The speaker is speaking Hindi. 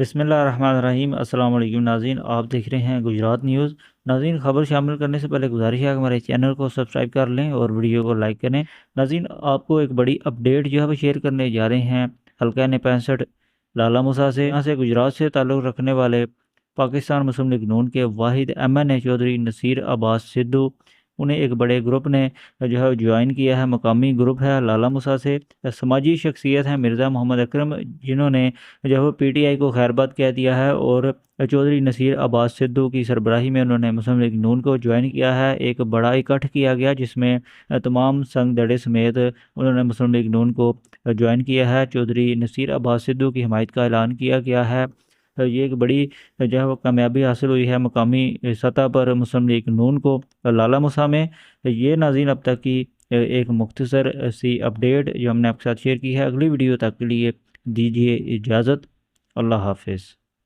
बिस्मिल्लाहिर्रहमानिर्रहीम। अस्सलाम वालेकुम नाज़रीन, आप देख रहे हैं गुजरात न्यूज़। नाज़रीन, खबर शामिल करने से पहले गुजारिश है कि हमारे चैनल को सब्सक्राइब कर लें और वीडियो को लाइक करें। नाज़रीन, आपको एक बड़ी अपडेट जो है वो शेयर करने जा रहे हैं हल्का ने 65 लाला मूसा से। यहाँ से गुजरात से ताल्लुक़ रखने वाले पाकिस्तान मुस्लिम लीग नून के वाहिद MNA चौधरी नसीर अब्बास सिद्धू, उन्हें एक बड़े ग्रुप ने जो है ज्वाइन किया है। मकामी ग्रुप है लाला मूसा से। समाजी शख्सियत है मिर्ज़ा मोहम्मद अकरम, जिन्होंने जो है वो PTI को खैरबाद कह दिया है और चौधरी नसीर अब्बास सिद्धू की सरबराही में उन्होंने मुस्लिम लीग नून को ज्वाइन किया है। एक बड़ा इकट्ठ किया गया जिसमें तमाम संग दड़े समेत उन्होंने मुस्लिम लीग नून को ज्वाइन किया है। चौधरी नसीर अब्बास सिद्धू की हिमायत का ऐलान किया गया है। ये एक बड़ी जो है वो कामयाबी हासिल हुई है मकामी सतह पर मुस्लिम लीग नून को लाला मूसा में। ये नाज़रीन अब तक की एक मुख्तसर सी अपडेट जो हमने आपके साथ शेयर की है। अगली वीडियो तक के लिए दीजिए इजाज़त। अल्लाह हाफिज़।